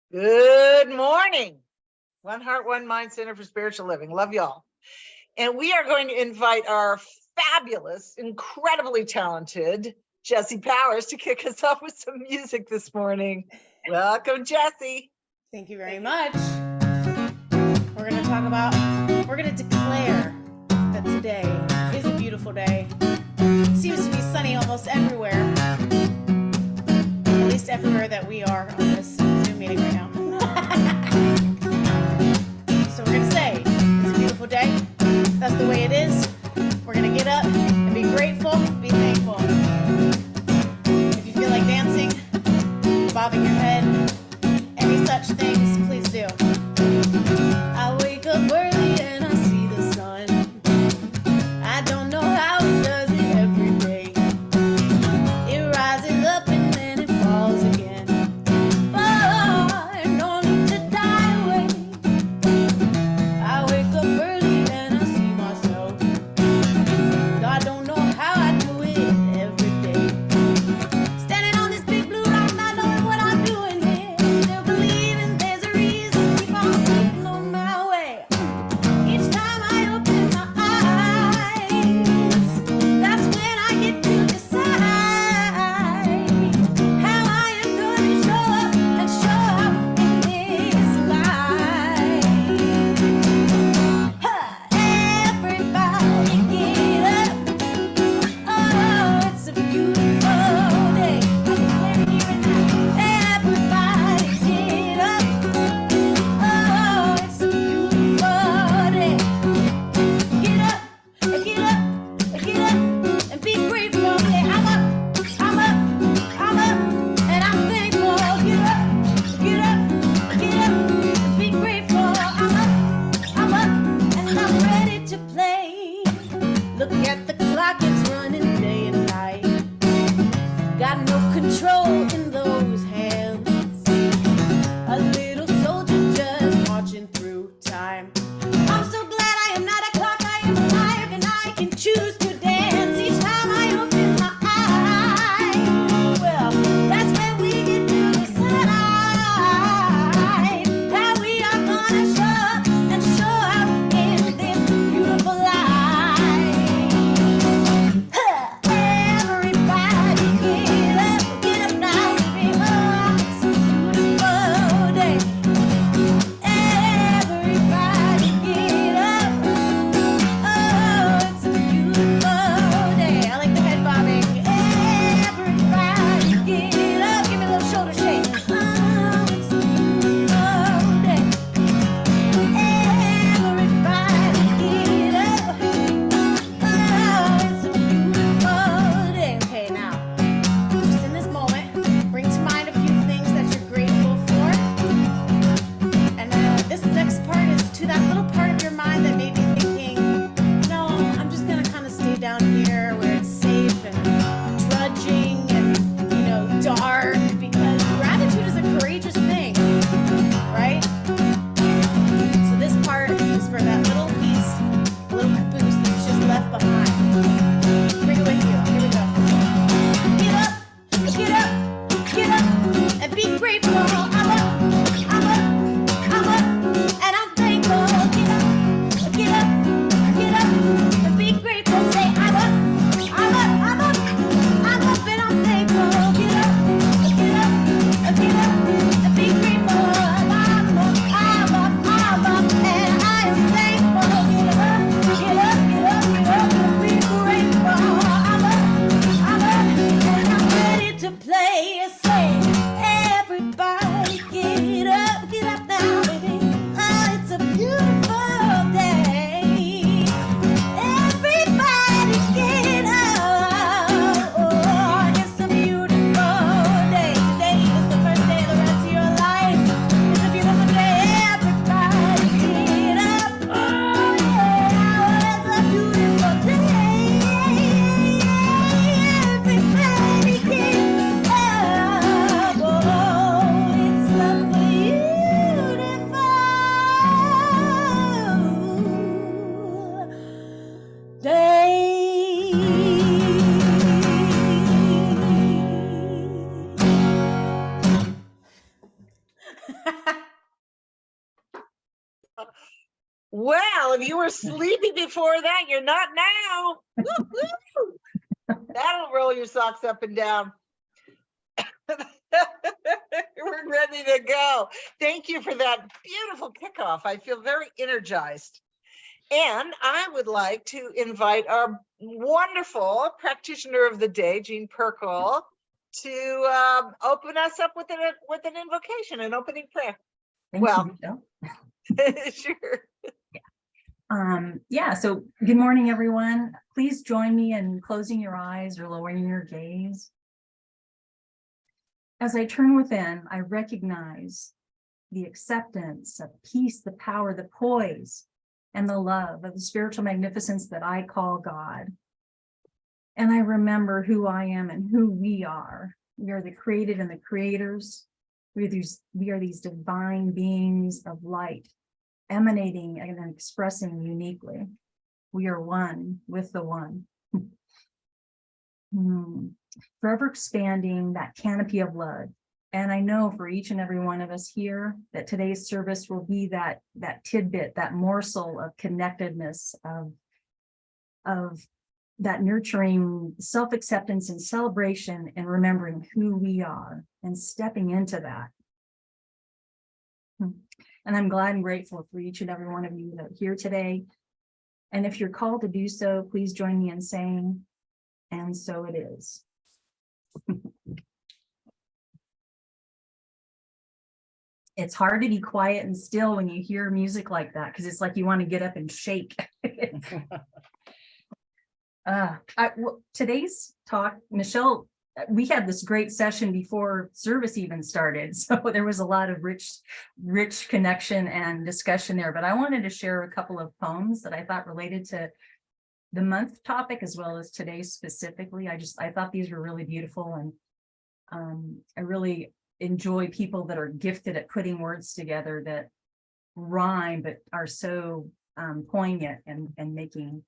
Good morning. One Heart, One Mind Center for Spiritual Living. Love y'all. And we are going to invite our fabulous, incredibly talented Jessie Powers to kick us off with some music this morning. Welcome, Jessie. Thank you very much. We're going to declare that today is a beautiful day. It seems to be sunny almost everywhere. At least everywhere that we are on this Zoom meeting right now. So we're going to say, it's a beautiful day. That's the way it is. We're going to get up and be grateful, be thankful. If you feel like dancing, bobbing your head, any such things, please do. I wake up early and I see the sun. I don't know how it does it every day. It rises up and then it falls again. But no need to die away. I wake up early and I see myself. I don't know how I do it every day. Standing on this big blue rock, not knowing what I'm doing here. Still believing there's a reason, keep on keeping on my way. Each time I open my eyes, that's when I get to decide how I am going to show up and show out in this life. Everybody get up. Oh, it's a beautiful day. I'm declaring here and now. Everybody get up. Oh, it's a beautiful day. Get up, get up, get up, and be grateful. Say, I'm up, and I'm thankful. Get up, and be grateful. I'm up, and I'm ready to play. Look at the clock, it's running day and night. Got no control in those hands. A little soldier just marching through time. I'm so glad I am not a clock, I am alive, and I can choose to dance each time I open my eyes. Well, that's when we get to decide how we are gonna show up and show out in this beautiful life. Everybody get up now. Well, if you were sleepy before that, you're not now. Woo-hoo! That'll roll your socks up and down. We're ready to go. Thank you for that beautiful kickoff. I feel very energized. And I would like to invite our wonderful practitioner of the day, Jean Pirkl, to open us up with an invocation, an opening prayer. Thank you, Michelle. Sure. Yeah, so good morning, everyone. Please join me in closing your eyes or lowering your gaze. As I turn within, I recognize the acceptance of peace, the power, the poise, and the love of the spiritual magnificence that I call God. And I remember who I am and who we are. We are the created and the creators. We are these divine beings of light, emanating and expressing uniquely. We are one with the one. Forever expanding that canopy of love. And I know for each and every one of us here that today's service will be that tidbit, that morsel of connectedness, of that nurturing self-acceptance and celebration and remembering who we are and stepping into that. And I'm glad and grateful for each and every one of you that are here today. And if you're called to do so, please join me in saying, and so it is. It's hard to be quiet and still when you hear music like that, because it's like you want to get up and shake. Today's talk, Michelle, we had this great session before service even started. So there was a lot of rich connection and discussion there. But I wanted to share a couple of poems that I thought related to the month topic as well as today specifically. I thought these were really beautiful, and I really enjoy people that are gifted at putting words together that rhyme but are so poignant and making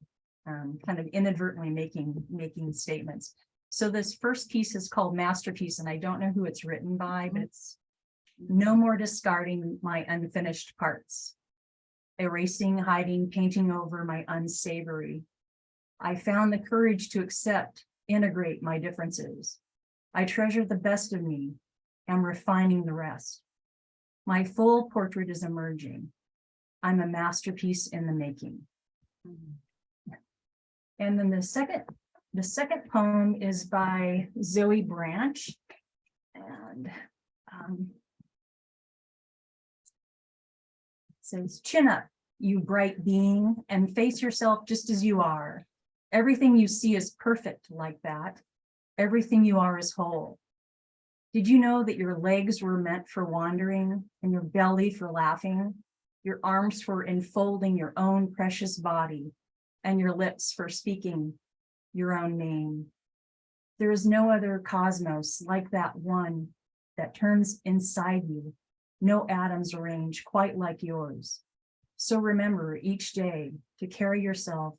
kind of inadvertently making statements. So this first piece is called Masterpiece, and I don't know who it's written by, but it's no more discarding my unfinished parts, erasing, hiding, painting over my unsavory. I found the courage to accept, integrate my differences. I treasure the best of me. I'm refining the rest. My full portrait is emerging. I'm a masterpiece in the making. And then the second poem is by Zoe Branch, and it says, chin up, you bright being, and face yourself just as you are. Everything you see is perfect like that. Everything you are is whole. Did you know that your legs were meant for wandering and your belly for laughing, your arms for enfolding your own precious body, and your lips for speaking your own name? There is no other cosmos like that one that turns inside you, no atoms arranged quite like yours. So remember each day to carry yourself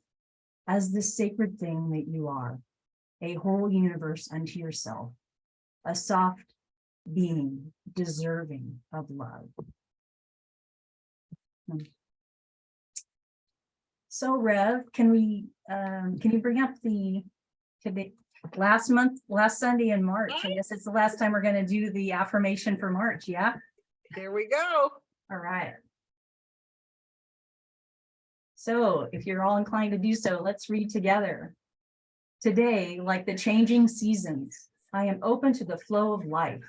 as the sacred thing that you are, a whole universe unto yourself, a soft being deserving of love. So Rev, can you bring up today, last Sunday in March? I guess it's the last time we're going to do the affirmation for March. Yeah. Here we go. All right. So if you're all inclined to do so, let's read together. Today, like the changing seasons, I am open to the flow of life.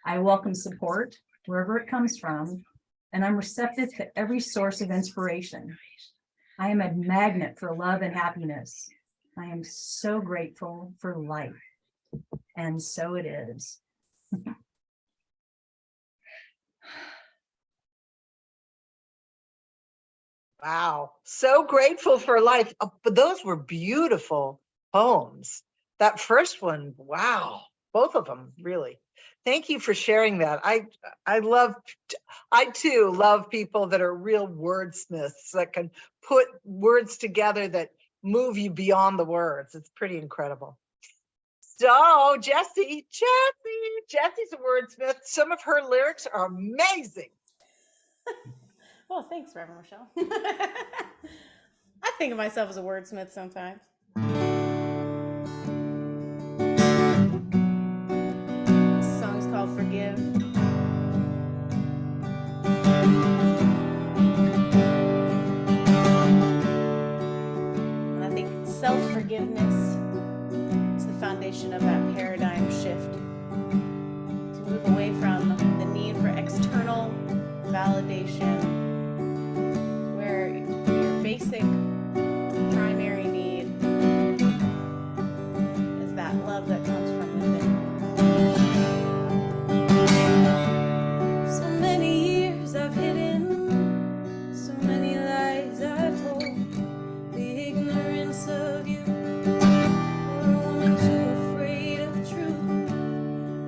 I welcome support wherever it comes from, and I'm receptive to every source of inspiration. I am a magnet for love and happiness. I am so grateful for life, and so it is. Wow, so grateful for life. Oh, but those were beautiful poems. That first one, wow, both of them, really. Thank you for sharing that. I too love people that are real wordsmiths that can put words together that move you beyond the words. It's pretty incredible. So Jesse's a wordsmith. Some of her lyrics are amazing. Oh, thanks, Reverend Michelle. I think of myself as a wordsmith sometimes. This song is called Forgive. And I think self-forgiveness is the foundation of that paradigm shift. To move away from the need for external validation, where your basic primary need is that love that comes from within. So many years I've hidden, so many lies I've told, the ignorance of you, or a woman too afraid of truth.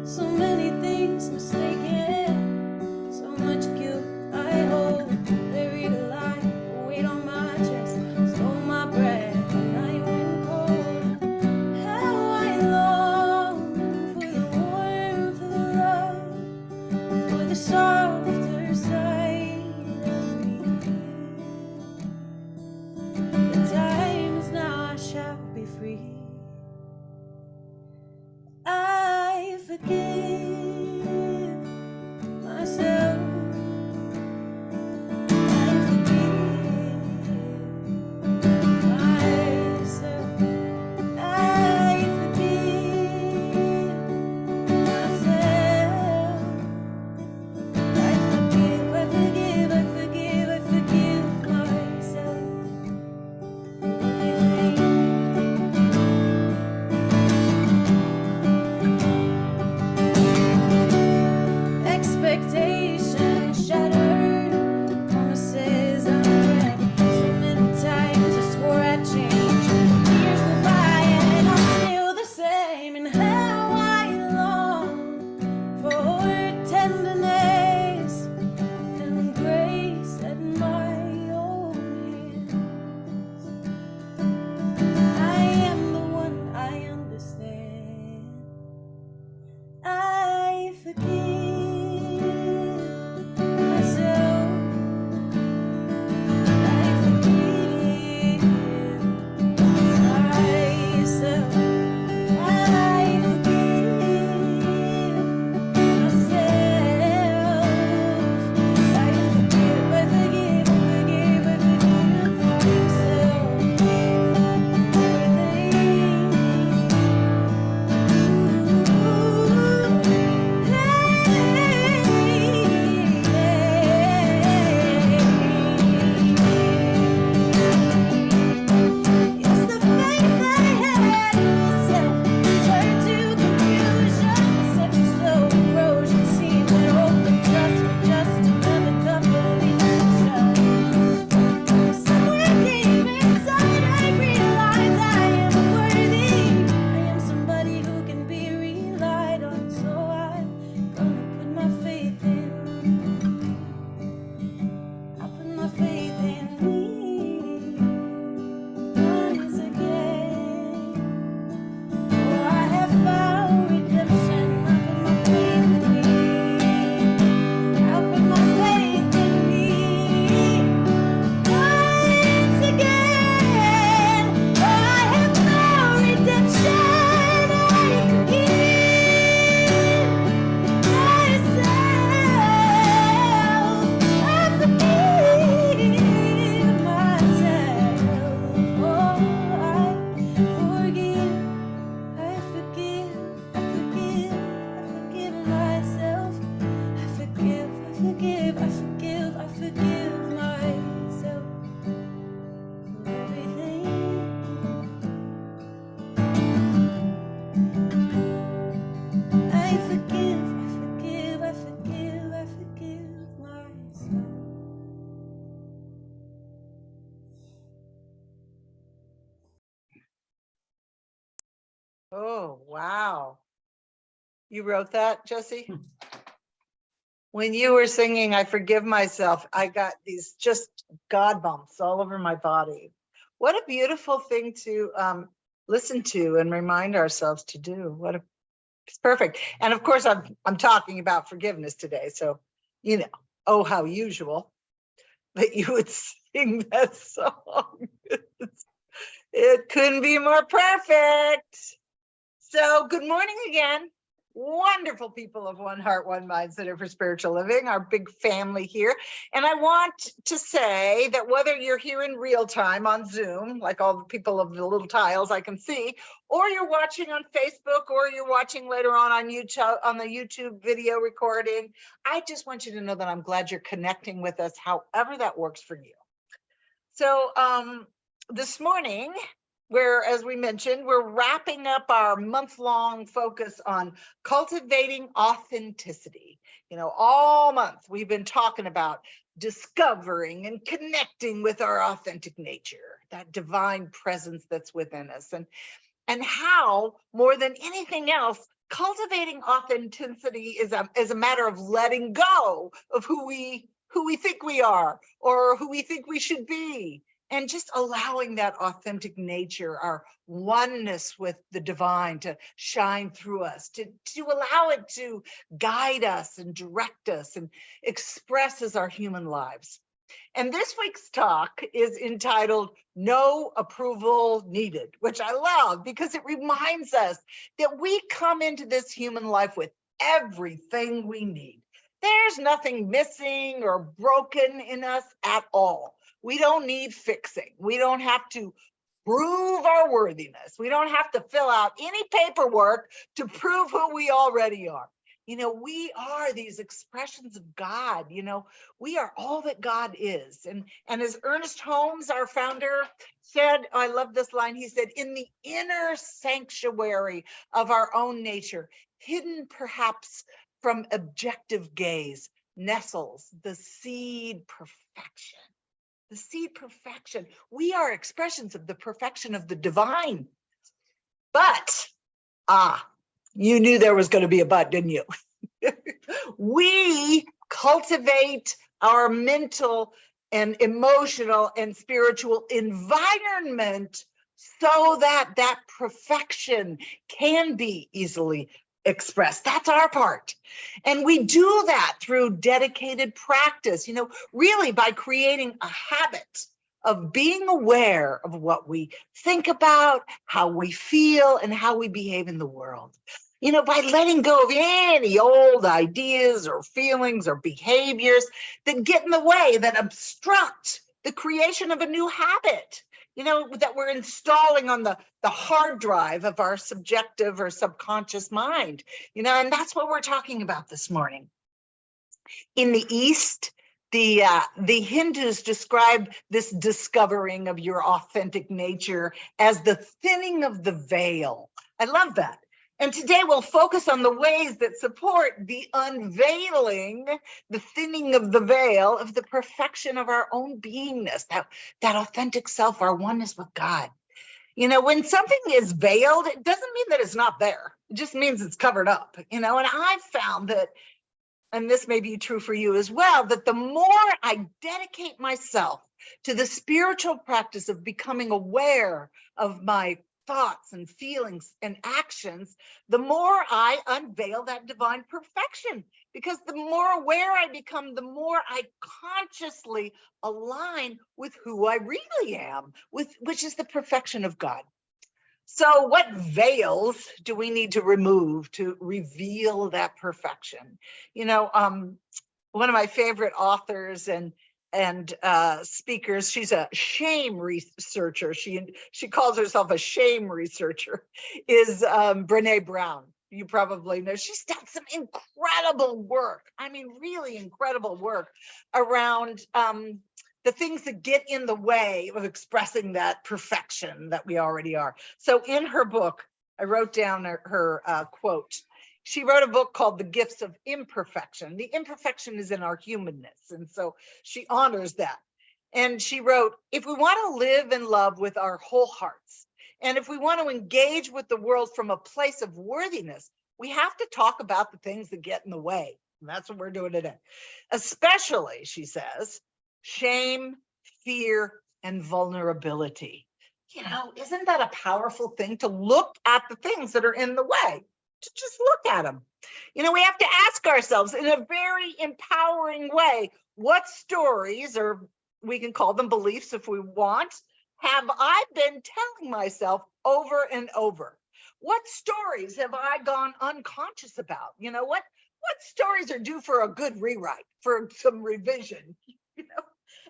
So many things mistaken, so much guilt I hold, buried alive, weight on my chest, stole my breath, and I went cold. How I long for the warmth of love, for the softer side of me. The time is now, I shall be free. I forgive myself. I forgive myself. I forgive myself. I forgive myself. Expectations shattered, promises unread. So many times I swore I'd change. Years go by and I'm still the same. And how I long for tenderness and grace at my own hands. I am the one, I understand. I forgive myself. I forgive myself. I forgive myself. I forgive myself. It's the faith I had in myself turned to confusion, such a slow erosion. Seemed that hope and trust were just another couple of illusions. Somewhere deep inside I realize I am worthy. I am somebody who can be relied on, so I'm gonna put my faith in. I'll put my faith in me once again. For I have found redemption. I'll put my faith in me. I'll put my faith in me once again. For I have found redemption. I forgive myself. I forgive myself. Oh, I forgive. I forgive. I forgive myself. I forgive. I forgive myself for everything. I forgive myself. Oh, wow. You wrote that, Jesse? When you were singing, I forgive myself, I got these just God bumps all over my body. What a beautiful thing to listen to and remind ourselves to do. It's perfect. And of course, I'm talking about forgiveness today. So, oh, how usual. that you would sing that song. It couldn't be more perfect. So good morning again. Wonderful people of One Heart, One Mind Center for Spiritual Living, our big family here. And I want to say that whether you're here in real time on Zoom, like all the people of the little tiles I can see, or you're watching on Facebook, or you're watching later on YouTube, on the YouTube video recording, I just want you to know that I'm glad you're connecting with us, however that works for you. So this morning, as we mentioned, we're wrapping up our month-long focus on cultivating authenticity. You know, all month we've been talking about discovering and connecting with our authentic nature, that divine presence that's within us, and how, more than anything else, cultivating authenticity is a matter of letting go of who we think we are or who we think we should be. And just allowing that authentic nature, our oneness with the divine, to shine through us, to allow it to guide us and direct us and express as our human lives. And this week's talk is entitled No Approval Needed, which I love because it reminds us that we come into this human life with everything we need. There's nothing missing or broken in us at all. We don't need fixing. We don't have to prove our worthiness. We don't have to fill out any paperwork to prove who we already are. You know, we are these expressions of God. You know, we are all that God is. And as Ernest Holmes, our founder, said, I love this line, he said, in the inner sanctuary of our own nature, hidden perhaps from objective gaze, nestles the seed perfection. The seed perfection. We are expressions of the perfection of the divine. But, you knew there was going to be a but, didn't you? We cultivate our mental and emotional and spiritual environment so that that perfection can be easily expressed. That's our part. And we do that through dedicated practice, you know, really by creating a habit of being aware of what we think about, how we feel, and how we behave in the world. You know, by letting go of any old ideas or feelings or behaviors that get in the way, that obstruct the creation of a new habit, you know, that we're installing on the hard drive of our subjective or subconscious mind, you know, and that's what we're talking about this morning. In the East, the Hindus describe this discovering of your authentic nature as the thinning of the veil. I love that. And today we'll focus on the ways that support the unveiling, the thinning of the veil of the perfection of our own beingness, that authentic self, our oneness with God. You know, when something is veiled, it doesn't mean that it's not there. It just means it's covered up, you know, and I've found that, and this may be true for you as well, that the more I dedicate myself to the spiritual practice of becoming aware of my thoughts and feelings and actions, the more I unveil that divine perfection. Because the more aware I become, the more I consciously align with who I really am, which is the perfection of God. So what veils do we need to remove to reveal that perfection? You know, one of my favorite authors and speakers, she's a shame researcher. She calls herself a shame researcher, is Brene Brown. You probably know. She's done some incredible work. I mean, really incredible work around the things that get in the way of expressing that perfection that we already are. So in her book, I wrote down her quote. She wrote a book called The Gifts of Imperfection. The imperfection is in our humanness. And so she honors that. And she wrote, if we want to live and love with our whole hearts, and if we want to engage with the world from a place of worthiness, we have to talk about the things that get in the way. And that's what we're doing today. Especially, she says, shame, fear, and vulnerability. You know, isn't that a powerful thing to look at the things that are in the way? To just look at them. You know, we have to ask ourselves in a very empowering way, what stories or we can call them beliefs if we want, have I been telling myself over and over? What stories have I gone unconscious about? What stories are due for a good rewrite, for some revision? You know,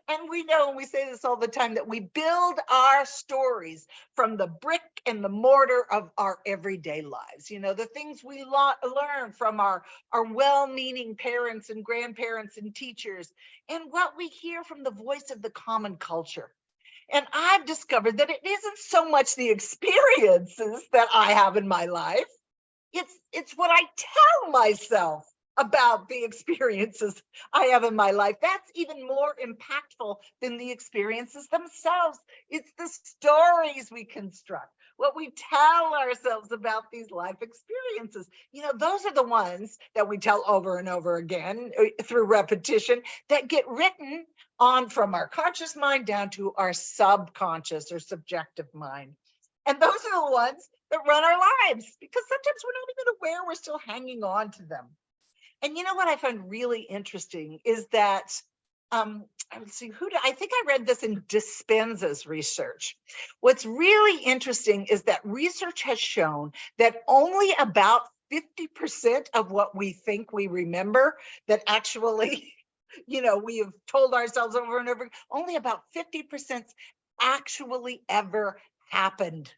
and we know, and we say this all the time, that we build our stories from the brick and the mortar of our everyday lives. The things we learn from our well-meaning parents and grandparents and teachers, and what we hear from the voice of the common culture. And I've discovered that it isn't so much the experiences that I have in my life. It's what I tell myself about the experiences I have in my life. That's even more impactful than the experiences themselves. It's the stories we construct, what we tell ourselves about these life experiences. Those are the ones that we tell over and over again through repetition, that get written on from our conscious mind down to our subconscious or subjective mind. And those are the ones that run our lives, because sometimes we're not even aware we're still hanging on to them. And what I find really interesting is that, let's see, I think I read this in Dispenza's research. What's really interesting is that research has shown that only about 50% of what we think we remember, that actually, we have told ourselves over and over, only about 50% actually ever happened.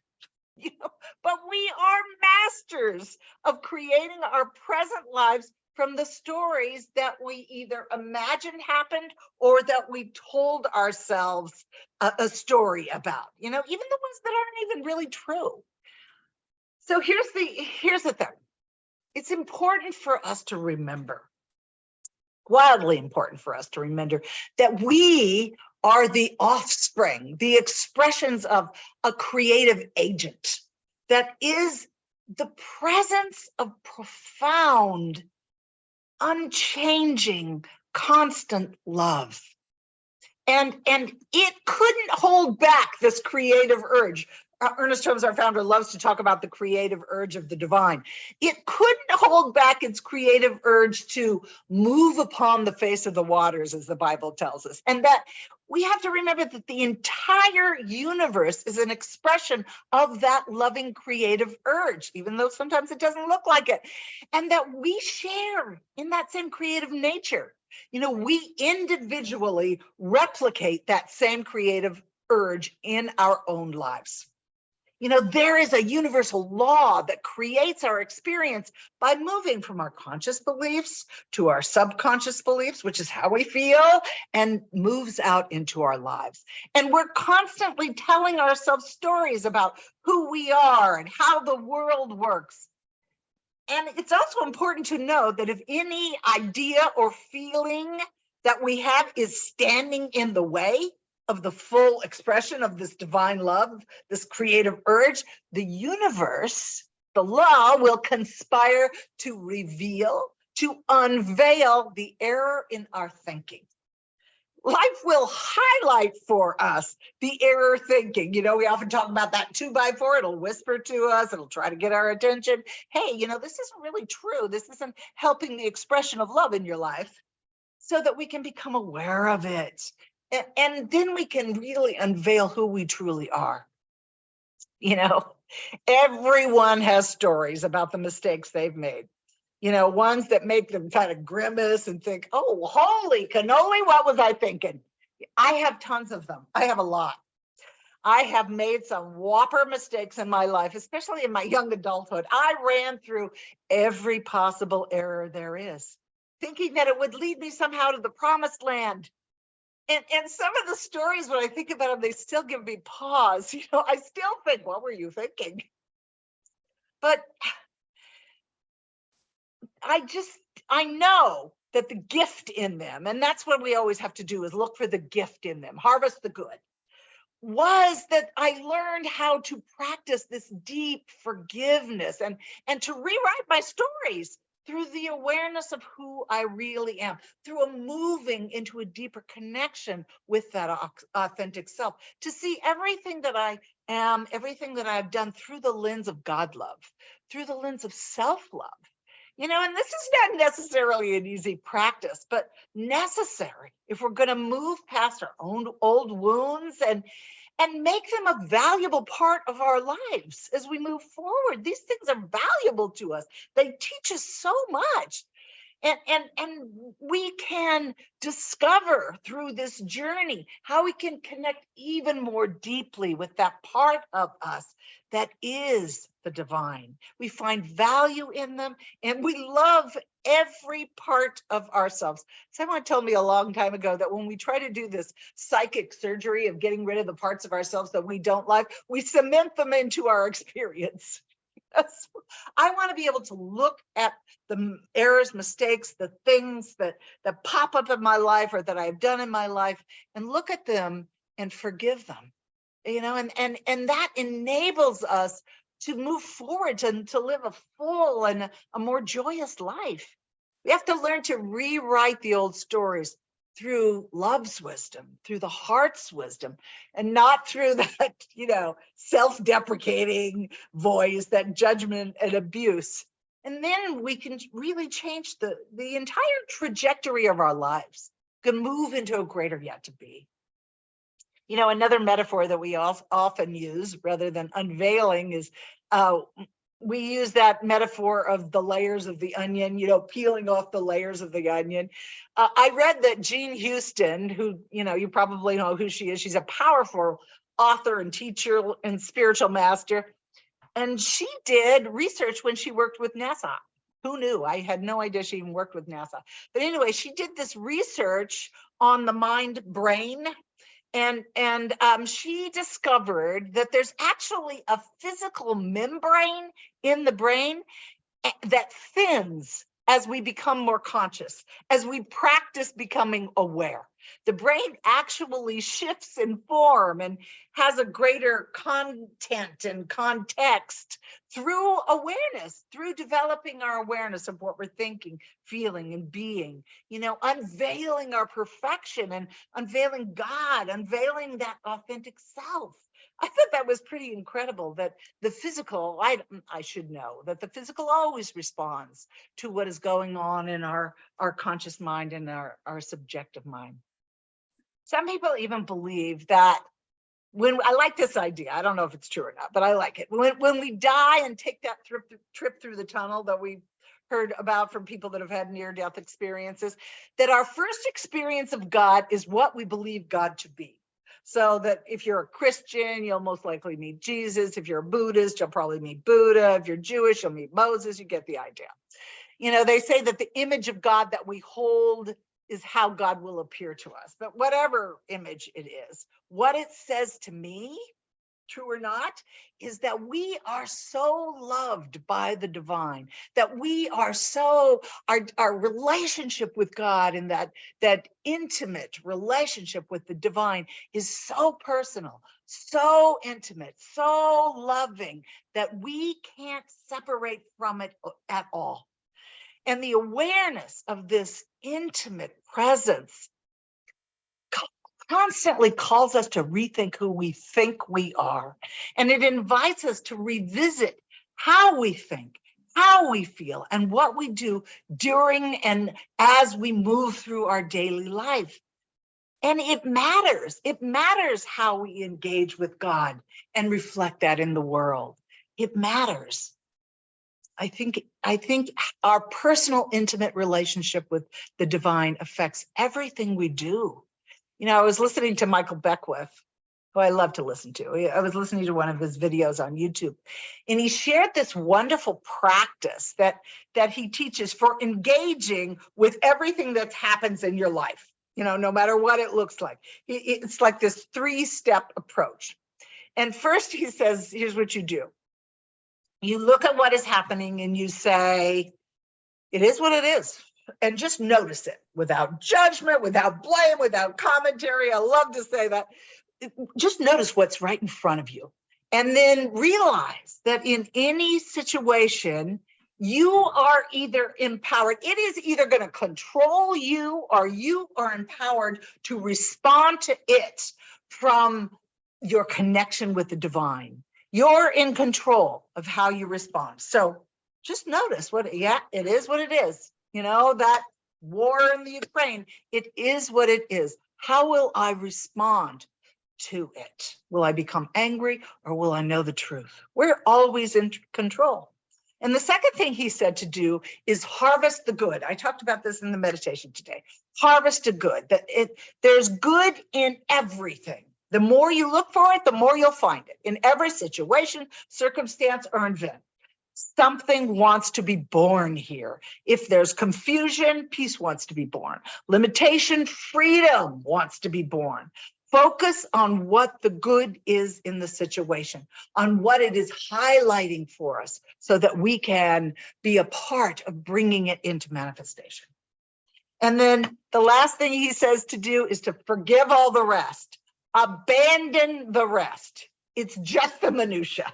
But we are masters of creating our present lives from the stories that we either imagined happened or that we told ourselves a story about, even the ones that aren't even really true. So here's the thing. It's important for us to remember, wildly important for us to remember, that we are the offspring, the expressions of a creative agent that is the presence of profound, unchanging, constant love. And it couldn't hold back this creative urge. Ernest Holmes, our founder, loves to talk about the creative urge of the divine. It couldn't hold back its creative urge to move upon the face of the waters, as the Bible tells us. And that we have to remember that the entire universe is an expression of that loving creative urge, even though sometimes it doesn't look like it. And that we share in that same creative nature. We individually replicate that same creative urge in our own lives. There is a universal law that creates our experience by moving from our conscious beliefs to our subconscious beliefs, which is how we feel, and moves out into our lives. And we're constantly telling ourselves stories about who we are and how the world works. And it's also important to know that if any idea or feeling that we have is standing in the way of the full expression of this divine love, this creative urge, the universe, the law, will conspire to reveal, to unveil the error in our thinking. Life will highlight for us the error thinking. We often talk about that 2x4. It'll whisper to us. It'll try to get our attention. Hey, this isn't really true. This isn't helping the expression of love in your life, so that we can become aware of it. And then we can really unveil who we truly are. Everyone has stories about the mistakes they've made. Ones that make them kind of grimace and think, oh, holy cannoli, what was I thinking? I have tons of them. I have a lot. I have made some whopper mistakes in my life, especially in my young adulthood. I ran through every possible error there is, thinking that it would lead me somehow to the promised land. And some of the stories, when I think about them, they still give me pause. I still think, what were you thinking? But I know that the gift in them, and that's what we always have to do, is look for the gift in them, harvest the good, was that I learned how to practice this deep forgiveness and to rewrite my stories through the awareness of who I really am, through a moving into a deeper connection with that authentic self, to see everything that I am, everything that I've done through the lens of God love, through the lens of self-love. And this is not necessarily an easy practice, but necessary if we're going to move past our own old wounds and make them a valuable part of our lives as we move forward. These things are valuable to us. They teach us so much. And we can discover through this journey how we can connect even more deeply with that part of us that is the divine. We find value in them, and we love every part of ourselves. Someone told me a long time ago that when we try to do this psychic surgery of getting rid of the parts of ourselves that we don't like, we cement them into our experience. I want to be able to look at the errors, mistakes, the things that pop up in my life or that I've done in my life, and look at them and forgive them. And that enables us to move forward to live a full and a more joyous life. We have to learn to rewrite the old stories through love's wisdom, through the heart's wisdom, and not through that, self-deprecating voice, that judgment and abuse. And then we can really change the entire trajectory of our lives, can move into a greater yet to be. Another metaphor that we often use rather than unveiling is we use that metaphor of the layers of the onion, peeling off the layers of the onion. I read that Jean Houston, who, you probably know who she is. She's a powerful author and teacher and spiritual master. And she did research when she worked with NASA. Who knew? I had no idea she even worked with NASA. But anyway, she did this research on the mind brain. And she discovered that there's actually a physical membrane in the brain that thins as we become more conscious, as we practice becoming aware. The brain actually shifts in form and has a greater content and context through awareness, through developing our awareness of what we're thinking, feeling, and being, unveiling our perfection and unveiling God, unveiling that authentic self. I thought that was pretty incredible that the physical, I should know that the physical always responds to what is going on in our conscious mind and our subjective mind. Some people even believe that I like this idea, I don't know if it's true or not, but I like it. When we die and take that trip through the tunnel that we've heard about from people that have had near-death experiences, that our first experience of God is what we believe God to be. So that if you're a Christian, you'll most likely meet Jesus. If you're a Buddhist, you'll probably meet Buddha. If you're Jewish, you'll meet Moses. You get the idea. They say that the image of God that we hold is how God will appear to us. But whatever image it is, what it says to me, true or not, is that we are so loved by the divine, that we are so, our relationship with God and that intimate relationship with the divine is so personal, so intimate, so loving, that we can't separate from it at all. And the awareness of this intimate presence constantly calls us to rethink who we think we are. And it invites us to revisit how we think, how we feel, and what we do during and as we move through our daily life. And it matters. It matters how we engage with God and reflect that in the world. It matters. I think our personal, intimate relationship with the divine affects everything we do. I was listening to Michael Beckwith, who I love to listen to. I was listening to one of his videos on YouTube, and he shared this wonderful practice that he teaches for engaging with everything that happens in your life, no matter what it looks like. It's like this 3-step approach. And first he says, here's what you do. You look at what is happening and you say, it is what it is. And just notice it without judgment, without blame, without commentary. I love to say that. Just notice what's right in front of you. And then realize that in any situation, you are either empowered. It is either going to control you or you are empowered to respond to it from your connection with the divine. You're in control of how you respond. So just notice yeah, it is what it is. You know, that war in the Ukraine, it is what it is. How will I respond to it? Will I become angry or will I know the truth? We're always in control. And the second thing he said to do is harvest the good. I talked about this in the meditation today. Harvest the good. There's good in everything. The more you look for it, the more you'll find it in every situation, circumstance, or event. Something wants to be born here. If there's confusion, peace wants to be born. Limitation, freedom wants to be born. Focus on what the good is in the situation, on what it is highlighting for us so that we can be a part of bringing it into manifestation. And then the last thing he says to do is to forgive all the rest. Abandon the rest. It's just the minutia.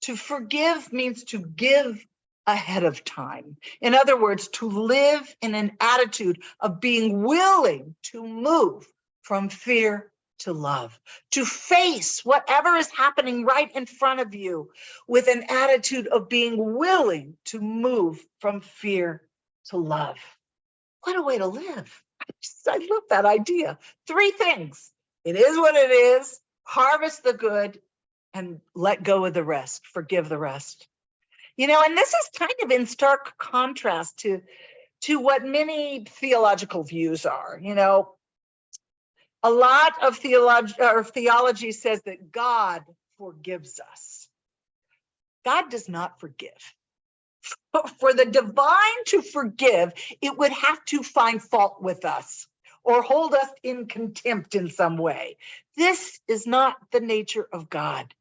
To forgive means to give ahead of time. In other words, to live in an attitude of being willing to move from fear to love, to face whatever is happening right in front of you with an attitude of being willing to move from fear to love. What a way to live. I love that idea. 3 things. It is what it is. Harvest the good and let go of the rest. Forgive the rest. You know, and this is kind of in stark contrast to what many theological views are. You know, a lot of theology says that God forgives us. God does not forgive. For the divine to forgive, it would have to find fault with us or hold us in contempt in some way. This is not the nature of God.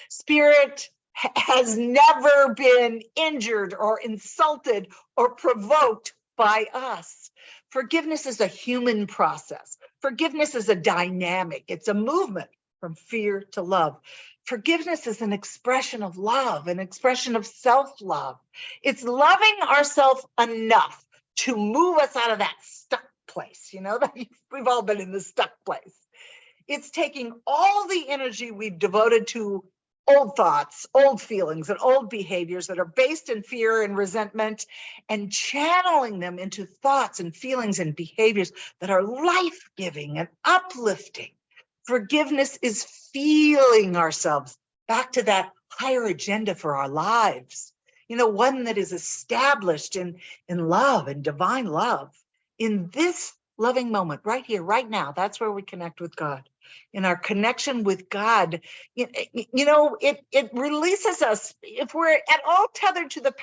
Spirit has never been injured or insulted or provoked by us. Forgiveness is a human process. Forgiveness is a dynamic. It's a movement from fear to love. Forgiveness is an expression of love, an expression of self-love. It's loving ourselves enough to move us out of that stuck place. You know, we've all been in the stuck place. It's taking all the energy we've devoted to old thoughts, old feelings, and old behaviors that are based in fear and resentment and channeling them into thoughts and feelings and behaviors that are life-giving and uplifting. Forgiveness is feeling ourselves back to that higher agenda for our lives. You know, one that is established in love and divine love. In this loving moment, right here, right now, that's where we connect with God. In our connection with God, you know, it releases us. If we're at all tethered to the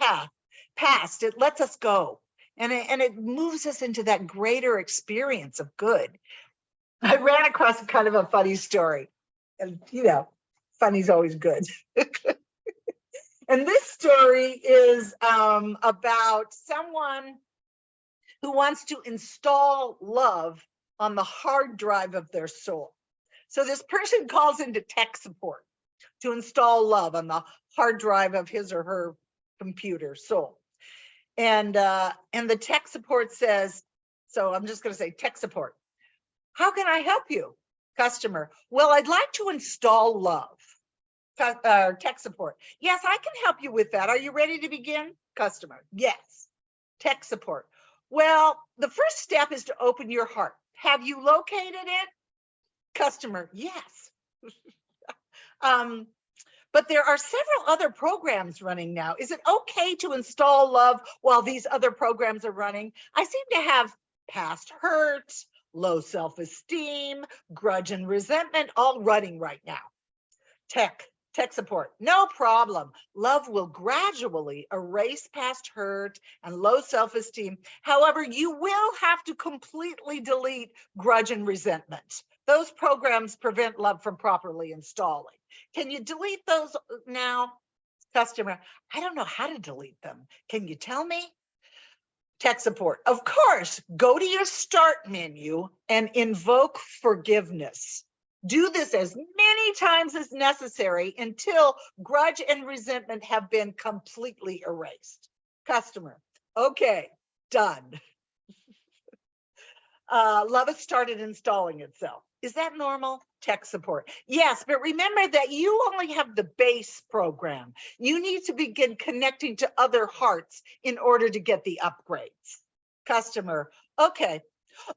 past, it lets us go. And it moves us into that greater experience of good. I ran across kind of a funny story. And, you know, funny's always good. And this story is about someone who wants to install love on the hard drive of their soul. So this person calls into tech support to install love on the hard drive of his or her computer soul. And the tech support says, so I'm just going to say tech support. How can I help you? Customer. Well, I'd like to install love. Tech support. Yes, I can help you with that. Are you ready to begin? Customer. Yes. Tech support. Well, the first step is to open your heart. Have you located it? Customer. Yes. But there are several other programs running now. Is it okay to install love while these other programs are running? I seem to have past hurts, low self-esteem, grudge and resentment all running right now. Tech support. No problem. Love will gradually erase past hurt and low self-esteem. However, you will have to completely delete grudge and resentment. Those programs prevent love from properly installing. Can you delete those now? Customer, I don't know how to delete them. Can you tell me? Tech support. Of course, go to your start menu and invoke forgiveness. Do this as many times as necessary until grudge and resentment have been completely erased. Customer, okay, done. Love has started installing itself. Is that normal? Tech support. Yes, but remember that you only have the base program. You need to begin connecting to other hearts in order to get the upgrades. Customer, okay.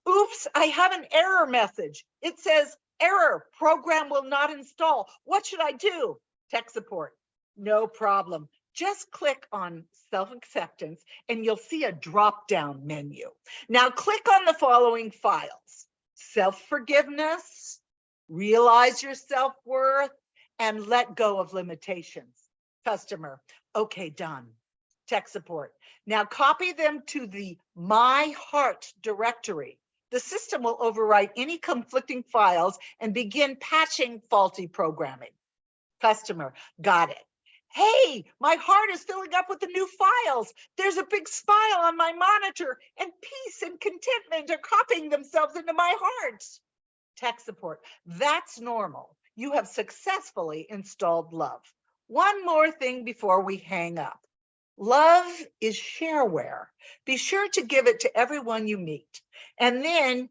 Oops, I have an error message. It says, error, program will not install. What should I do? Tech support, no problem. Just click on self-acceptance and you'll see a drop-down menu. Now click on the following files: self-forgiveness, realize your self-worth, and let go of limitations. Customer, okay, done. Tech support, now copy them to the My Heart directory. The system will overwrite any conflicting files and begin patching faulty programming. Customer, got it. Hey, my heart is filling up with the new files. There's a big smile on my monitor, and peace and contentment are copying themselves into my heart. Tech support, that's normal. You have successfully installed love. One more thing before we hang up. Love is shareware. Be sure to give it to everyone you meet, and then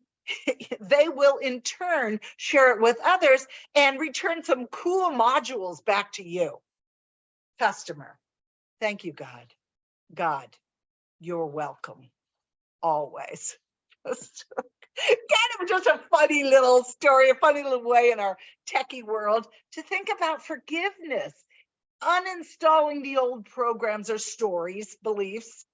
they will in turn share it with others and return some cool modules back to you. Customer, thank you, God. God, you're welcome, always. Kind of just a funny little story, a funny little way in our techie world to think about forgiveness, uninstalling the old programs or stories, beliefs,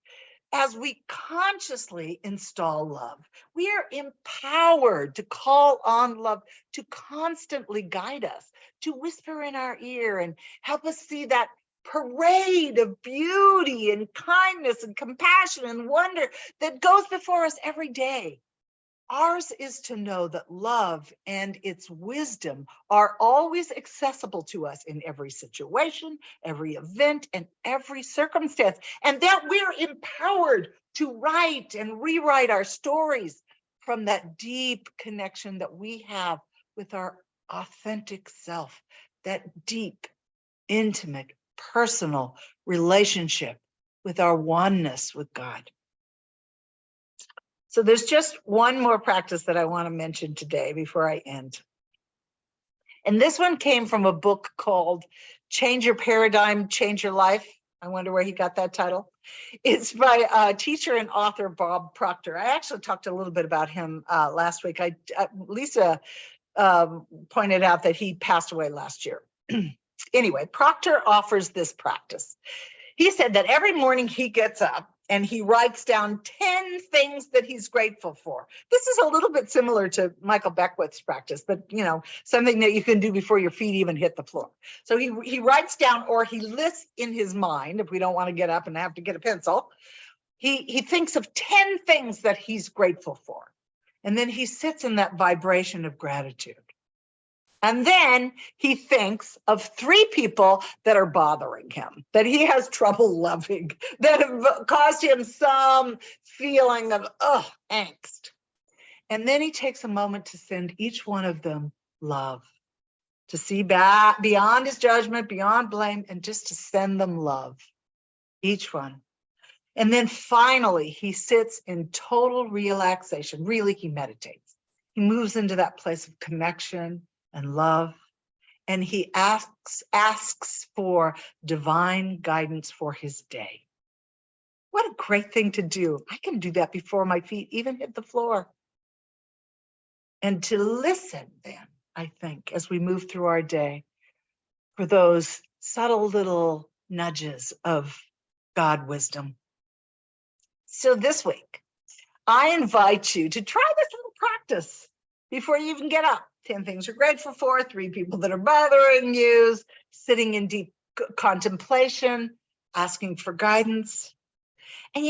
as we consciously install love. We are empowered to call on love to constantly guide us, to whisper in our ear and help us see that parade of beauty and kindness and compassion and wonder that goes before us every day. Ours is to know that love and its wisdom are always accessible to us in every situation, every event, and every circumstance, and that we're empowered to write and rewrite our stories from that deep connection that we have with our authentic self, that deep, intimate, personal relationship with our oneness with God. So there's just one more practice that I want to mention today before I end. And this one came from a book called Change Your Paradigm, Change Your Life. I wonder where he got that title. It's by teacher and author Bob Proctor. I actually talked a little bit about him last week. Lisa pointed out that he passed away last year. Anyway, Proctor offers this practice. He said that every morning he gets up and he writes down 10 things that he's grateful for. This is a little bit similar to Michael Beckwith's practice, but something that you can do before your feet even hit the floor. So he writes down, or he lists in his mind, if we don't want to get up and have to get a pencil, he thinks of 10 things that he's grateful for. And then he sits in that vibration of gratitude. And then he thinks of 3 people that are bothering him, that he has trouble loving, that have caused him some feeling of angst. And then he takes a moment to send each one of them love, to see back beyond his judgment, beyond blame, and just to send them love, each one. And then finally, he sits in total relaxation. Really, he meditates. He moves into that place of connection and love, and he asks for divine guidance for his day. What a great thing to do. I can do that before my feet even hit the floor. And to listen then, I think, as we move through our day, for those subtle little nudges of God wisdom. So this week, I invite you to try this little practice before you even get up. 10 things you're grateful for, 3 people that are bothering you, sitting in deep contemplation, asking for guidance. And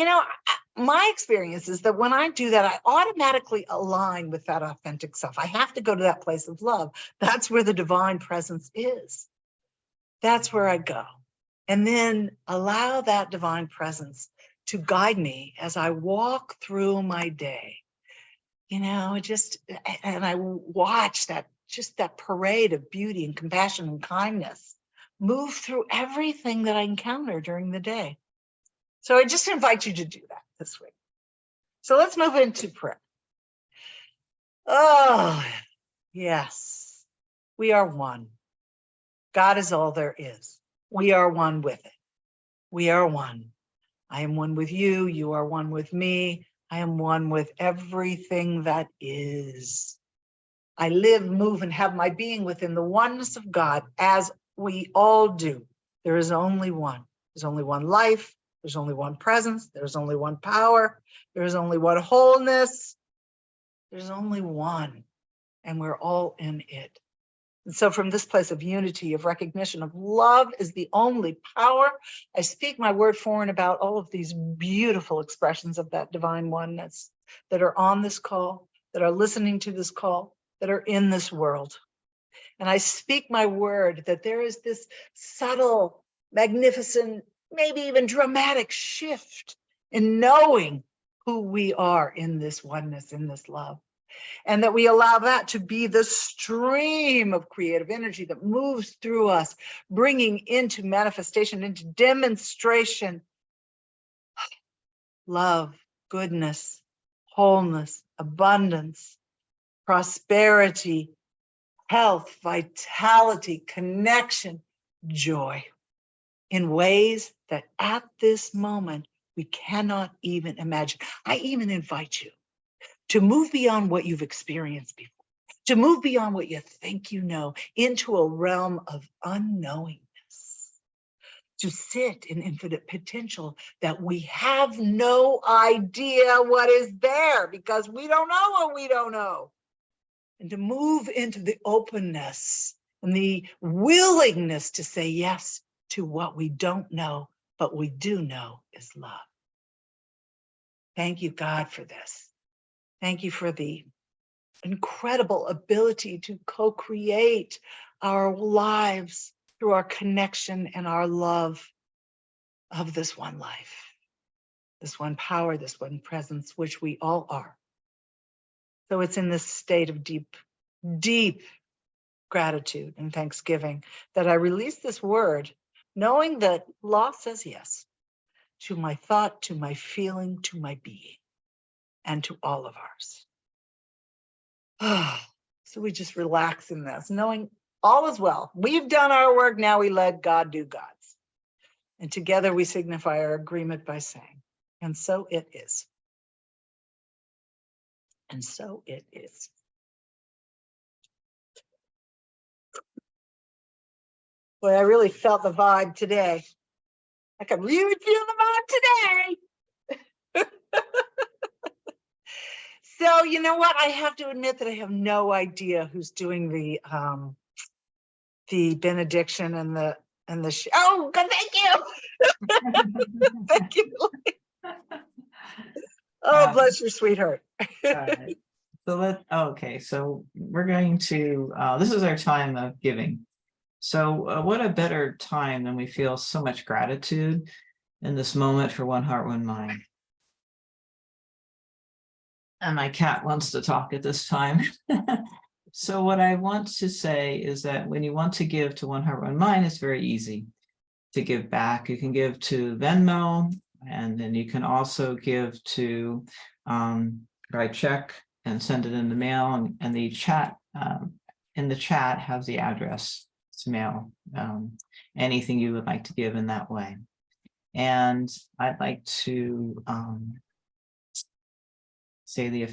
my experience is that when I do that, I automatically align with that authentic self. I have to go to that place of love. That's where the divine presence is. That's where I go. And then allow that divine presence to guide me as I walk through my day. And I watch that parade of beauty and compassion and kindness move through everything that I encounter during the day. So I just invite you to do that this week. So let's move into prayer. Oh, yes. We are one. God is all there is. We are one with it. We are one. I am one with you. You are one with me. I am one with everything that is. I live, move, and have my being within the oneness of God, as we all do. There is only one. There's only one life. There's only one presence. There's only one power. There's only one wholeness. There's only one, and we're all in it. And so from this place of unity, of recognition, of love is the only power, I speak my word for and about all of these beautiful expressions of that divine oneness that are on this call, that are listening to this call, that are in this world. And I speak my word that there is this subtle, magnificent, maybe even dramatic shift in knowing who we are in this oneness, in this love. And that we allow that to be the stream of creative energy that moves through us, bringing into manifestation, into demonstration, love, goodness, wholeness, abundance, prosperity, health, vitality, connection, joy, in ways that at this moment we cannot even imagine. I even invite you to move beyond what you've experienced before, to move beyond what you think you know, into a realm of unknowingness, to sit in infinite potential that we have no idea what is there because we don't know what we don't know. And to move into the openness and the willingness to say yes to what we don't know, but we do know is love. Thank you, God, for this. Thank you for the incredible ability to co-create our lives through our connection and our love of this one life, this one power, this one presence, which we all are. So it's in this state of deep, deep gratitude and thanksgiving that I release this word, knowing that law says yes to my thought, to my feeling, to my being, and to all of ours. So we just relax in this, knowing all is well. We've done our work, now we let God do God's. And together we signify our agreement by saying, and so it is. And so it is. Boy, I really felt the vibe today. I could really feel the vibe today. So you know what? I have to admit that I have no idea who's doing the benediction and the oh, God, thank you. Thank you. Oh, bless your sweetheart. Right. So we're going to, this is our time of giving. So what a better time than we feel so much gratitude in this moment for One Heart, One Mind. And my cat wants to talk at this time. So what I want to say is that when you want to give to One Heart, One Mind, it's very easy to give back. You can give to Venmo, and then you can also give to by check and send it in the mail, and the chat in the chat has the address to mail anything you would like to give in that way. And I'd like to say the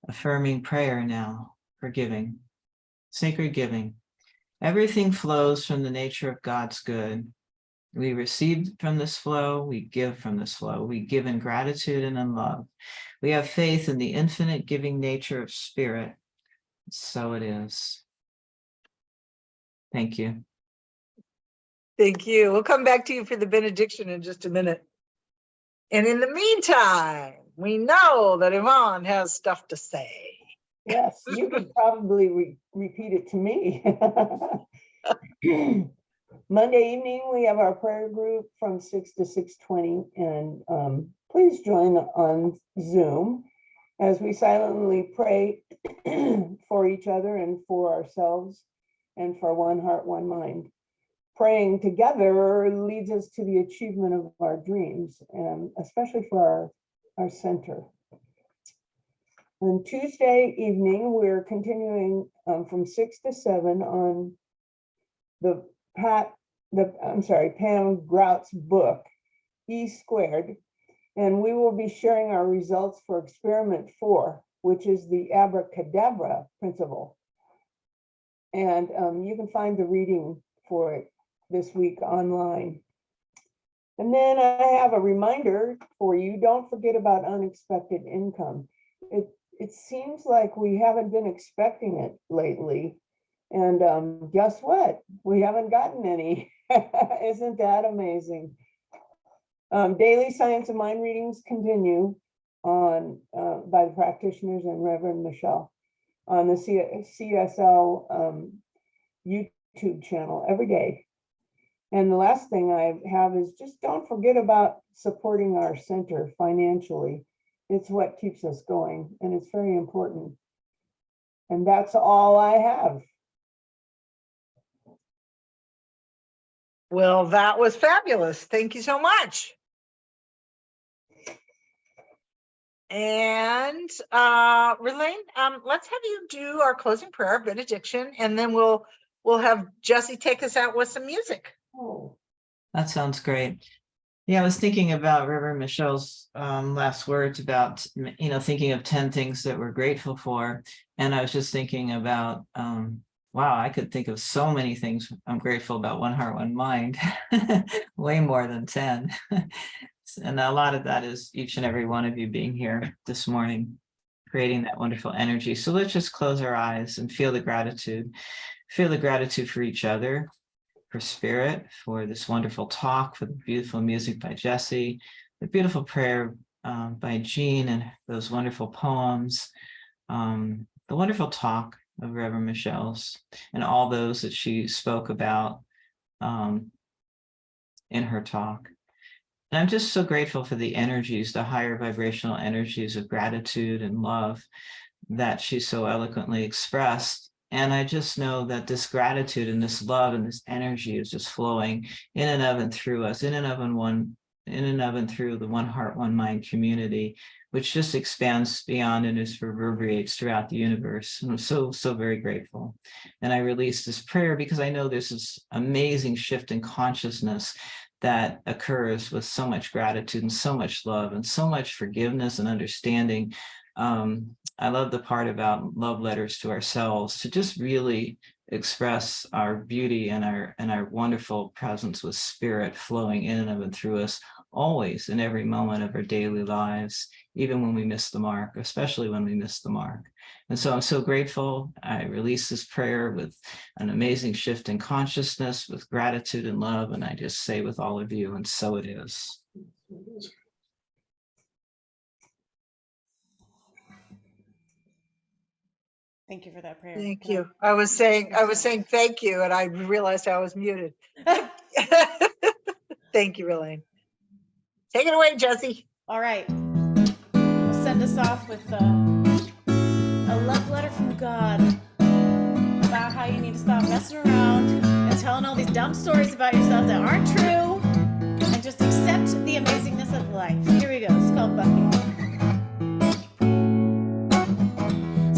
affirming prayer now for giving. Sacred giving. Everything flows from the nature of God's good. We receive from this flow, we give from this flow, we give in gratitude and in love. We have faith in the infinite giving nature of spirit. So it is. Thank you. Thank you. We'll come back to you for the benediction in just a minute. And in the meantime, we know that Yvonne has stuff to say. Yes, you could probably repeat it to me. Monday evening, we have our prayer group from 6 to 6:20, and please join on Zoom as we silently pray for each other and for ourselves and for One Heart, One Mind. Praying together leads us to the achievement of our dreams, and especially for our center. On Tuesday evening, we're continuing from 6 to 7 on Pam Grout's book, E Squared. And we will be sharing our results for experiment 4, which is the abracadabra principle. And you can find the reading for it this week online. And then I have a reminder for you, don't forget about unexpected income. It seems like we haven't been expecting it lately. And guess what? We haven't gotten any. Isn't that amazing? Daily Science of Mind readings continue on by the practitioners and Reverend Michelle on the CSL YouTube channel every day. And the last thing I have is just don't forget about supporting our center financially. It's what keeps us going, and it's very important. And that's all I have. Well, that was fabulous. Thank you so much. And Relaine, let's have you do our closing prayer, benediction, and then we'll have Jesse take us out with some music. Oh, That sounds great. Yeah, I was thinking about Reverend Michelle's last words about, thinking of 10 things that we're grateful for. And I was just thinking about, wow, I could think of so many things I'm grateful about One Heart, One Mind, way more than 10. And a lot of that is each and every one of you being here this morning, creating that wonderful energy. So let's just close our eyes and feel the gratitude. Feel the gratitude for each other, for Spirit, for this wonderful talk, for the beautiful music by Jesse, the beautiful prayer by Jean and those wonderful poems, the wonderful talk of Reverend Michelle's, and all those that she spoke about in her talk. And I'm just so grateful for the energies, the higher vibrational energies of gratitude and love that she so eloquently expressed. And I just know that this gratitude and this love and this energy is just flowing in and of and through us, in and of and through the One Heart, One Mind community, which just expands beyond and just reverberates throughout the universe. And I'm so very grateful. And I release this prayer because I know there's this amazing shift in consciousness that occurs with so much gratitude and so much love and so much forgiveness and understanding. I love the part about love letters to ourselves, to just really express our beauty and our wonderful presence with Spirit flowing in and of and through us always in every moment of our daily lives, even when we miss the mark, especially when we miss the mark. And so I'm so grateful. I release this prayer with an amazing shift in consciousness, with gratitude and love. And I just say with all of you, and so it is. Thank you for that prayer. Thank you. I was saying thank you, and I realized I was muted. Thank you, Relaine. Take it away, Jesse. All right. We'll send us off with a love letter from God about how you need to stop messing around and telling all these dumb stories about yourself that aren't true and just accept the amazingness of life. Here we go. It's called Bucky.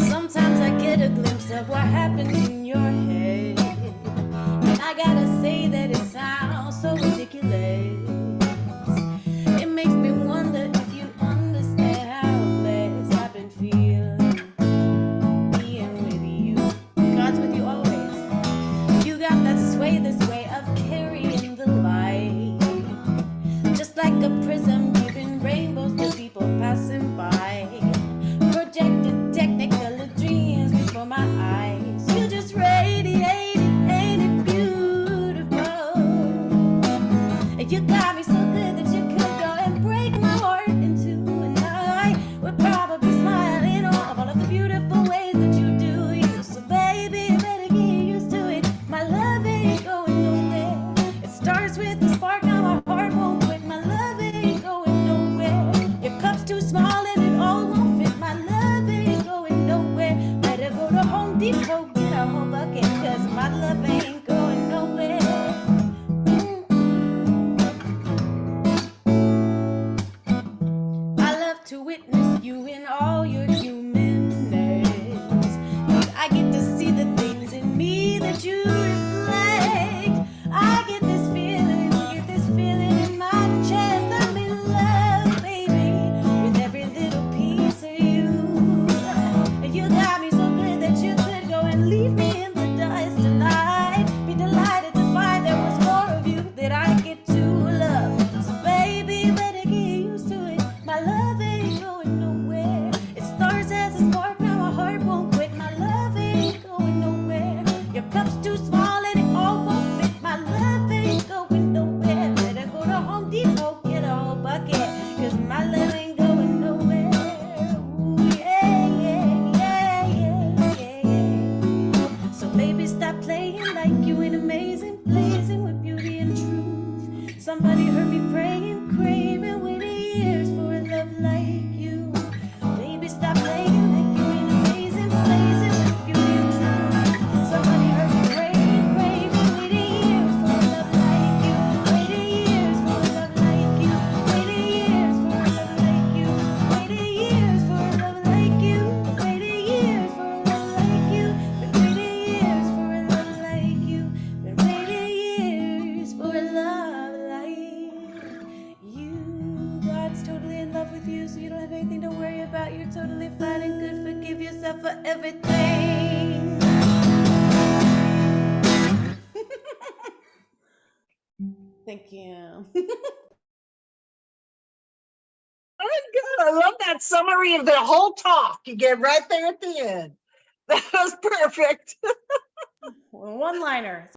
Sometimes I get a glimpse of what happens in your head, and I gotta say that it sounds so ridiculous. It makes me wonder if you understand how blessed I've been feeling being with you. God's with you always. You got that sway, this way of carrying the light, just like a prism giving rainbows to people passing by. Projected technicolor dreams before my eyes. You just radiate, ain't it beautiful? You got me so good that you could go and break my heart in two, and I would probably smile in all of the beautiful ways that you do you. So baby, you better get used to it. My love ain't going nowhere. It starts with the spark, now my heart won't quit. My love ain't going nowhere. Your cup's too small and it all won't fit. My love ain't going nowhere. Better go to Home Depot, get a whole bucket, cause my love ain't going nowhere. I love to witness you in all your human so you don't have anything to worry about. You're totally fine and good. Forgive yourself for everything. Thank you. Good. I love that summary of the whole talk. You get right there at the end. That was perfect. One-liner.